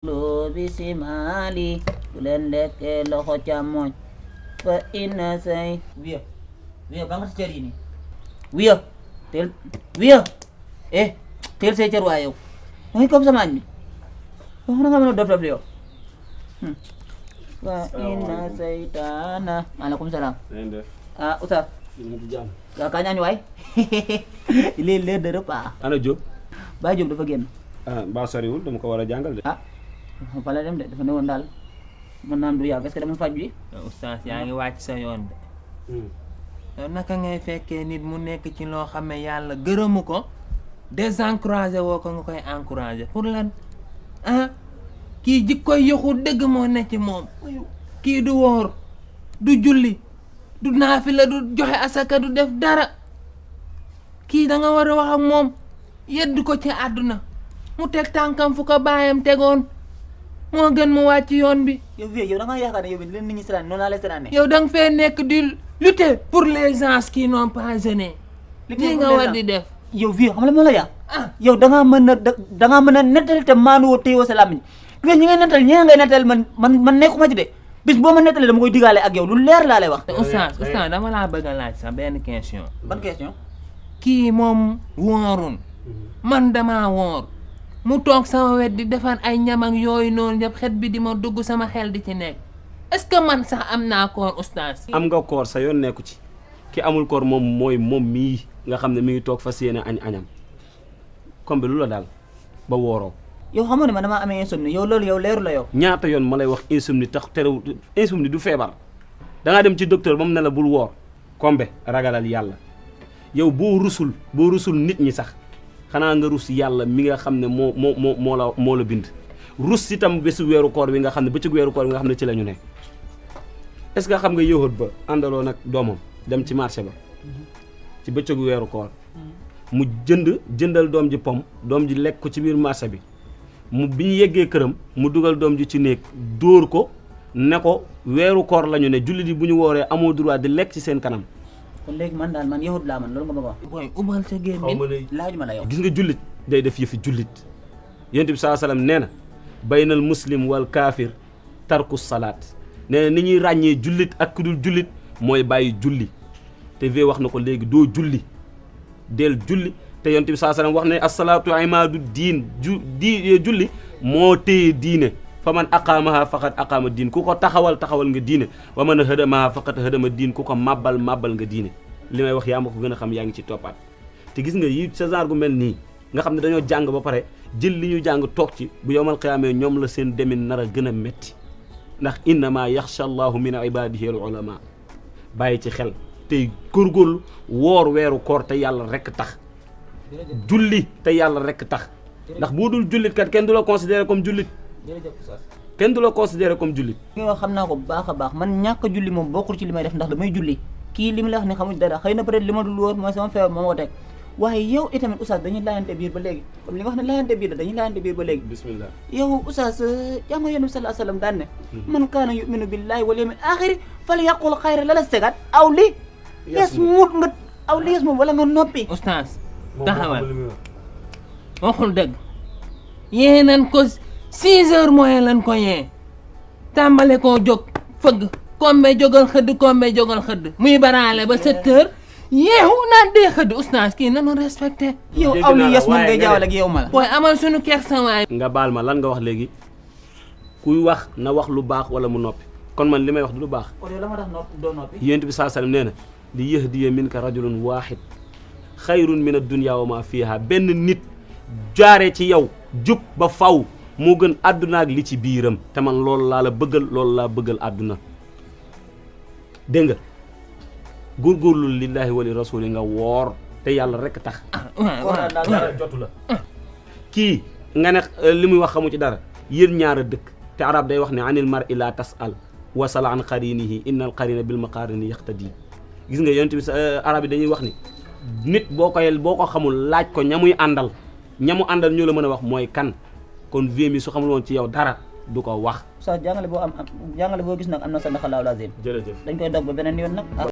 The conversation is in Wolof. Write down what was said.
lu bisimali bu leen lekkee loxo càmmoñ fa inna say wiya ba nga si cër yi nii wiya teel say cër waay yow da ngay comme sama añ bi wax na nga mën a dof dof li yow fa inna saytaana maaleykum salaam Oustaz waaw kaa ñaani waay lii l'heure de repas ana Diop Baye Diop dafa génn mbaa soriwul dama ko war a jàngal de fala dem de dafa ne woon daal mën naa am du yàgg est-ce que dama faj bi Oustaz yaa ngi wàcc sa yoon de yow naka ngay fekkee nit mu nekk ci loo xam ne yàlla gërëmu ko désencouragé woo ko nga koy encouragé pour lan kii jikkoy yoxu dëgg moo nekk ci moom kii du woor du julli du naafila du joxe asaka du def dara kii da nga war a wax ak moom yedd ko ci àdduna mu teg tànkam fu ko baayam tegoon moo gën mu wàcc yoon bi. yow da nga yaakaar ne yow leen nit ñi seetaan noonu laa lay seetaane yow da nga fee nekk di lutter pour les gens qui n'ont pas jeûné. lii nga war di def. yow xam la moo la yaa yow da ngaa mën a nettali te maanuwoo téyewoo sa làmmiñ ñi ngay nettali ñi ngay nettali man nekkuma ci de bis boo ma nettali dama koy digaale ak yow lu leer laa lay wax. Oustaz dama laa bëgg a laaj sax benn question. ban question. kii moom woorun man damaa woor mu toog sama wet di defar ay ñam ak yooyu noonu yëpp xet bi di ma dugg sama xel di ci nekk est-ce que man sax am naa koor Oustaz. am nga koor sa yoon nekku ci ki amul koor moom mooy moom mii nga xam ne mi ngi toog fas yéene añam comme bi lu la daal ba wooroo. yow xamoo ne man damaa amee insomnie yow loolu yow leeru la yow. ñaata yoon ma lay wax insomnie tax terew insomnie du feebar da ngaa dem ci docteur ba mu ne la bul woor kombe ragalal yàlla yow boo rusul nit ñi sax xanaa nga rus yàlla mi nga xam ne moo la bind rus itam bésu weeru koor wi nga xam ne bëccëgu weeru koor wi nga xam ne ci la ñu ne est-ce que xam nga yowat ba àndaloo nag doomam dem ci marché ba ci bëccëgu weeru koor mu jëndal doom ji pom doom ji lekk ko ci biir marché bi bi ñu yeggee këram mu dugal doom ji ci néeg dóor ko ne ko weeru koor la ñu ne jullit yi bu ñu wooree amoo droit di lekk ci seen kanam. kon léegi man daal man yahut laa man loolu nga bëgg a wax. booy ubal sa gémmiñ laaj ma la yow. gis nga jullit day def yëfi jullit yonent bi sallallahu alayhi wasallam nee na baynal muslim wal kaafir tarku salaat nee na ni ñuy ràññee jullit ak ku dul jullit mooy bàyyi julli te ve wax na ko léegi doo julli del julli te yonent bi sallallahu alayhi wasallam wax ne as-salaatu imaadu diin julli moo téye diine fa man aqaamaha faqad aqaama diin ku ko taxawal nga diine wa man hadamaha faqad hadama diin ku ko màbbal nga diine li may wax yaa ma ko gën a xam yaa ngi ci toppaat te gis nga yi sa genre gu mel nii nga xam ne dañoo jàng ba pare jël li ñu jàng toog ci bu yowmal qiyaamee ñoom la seen demin nar a gën a metti ndax innama yaxsha allahu min ibadihi al ulama bàyyi ci xel tey góorgóorlu woor weeru koor te yàlla rekk tax julli te yàlla rekk tax ndax boo dul jullit kat kenn du la considéré comme jullit kenn du la considéré comme jullit. yow xam naa ko bu baax a baax man ñàkk julli moom bokkul ci li may def ndax damay julli kii li mu la wax ne xamuñ dara xëy na peut-être li ma dul wóor mooy sama feebar moo ma ko teg waaye yow itamit Oustaz dañuy laajante biir ba léegi comme li nga wax ne laajante biir la dañuy laajante biir ba léegi. bismillah yow Oustaz jàng nga Yonent bi sallallahu alayhi wasallam daan ne man kaana yu'minu billahi wal yawmil aaxiri falyaqul xayran la segat aw li yasmut nga aw li yasmut wala nga noppi. Oustaz taxawal waxul dëgg yee nan ko 6 heures mooy lan ko yee tàmbale koo jóg fëgg kombe jógal xëdd muy baraale ba 7 heures yeewu naan dee xëdd Oustaz kii nanu respecté yow aw li yes moom ngay jaawale ak yow ma la booy amal suñu kersa waay nga baal ma lan nga wax léegi kuy wax na wax lu baax wala mu noppi kon man li may wax du lu baax kon yow la ma tax doo noppi yonent bi sallallahu alayhi wasallam nee na li yahdiya minka rajulun waahid xayrun min ad-dunya wa ma fiha benn nit jaaree ci yow jub ba faw moo gën àdduna ak li ci biiram te man loolu laa la bëggal loolu laa bëggal àdduna dégg nga góorgóorlu lillahi wa li rasuli nga woor te yàlla rekk tax dara jotu la kii nga ne li muy wax xamu ci dara yéen ñaar a dëkk te arab day wax ne anil mar'i la tas'al wasal an qarinihi innal qarina bil maqarini yaqtadi gis nga yonent bi arab yi dañuy wax ni nit boo ko xamul laaj ko ñamu àndal ñoo la mën a wax mooy kan kon vie mi su xamul woon ci yow dara du ko wax. Oustaz jàngale boo gis nag am na sa ndax laaw lazim jërëjëf dañ koy dog ba beneen yoon nag.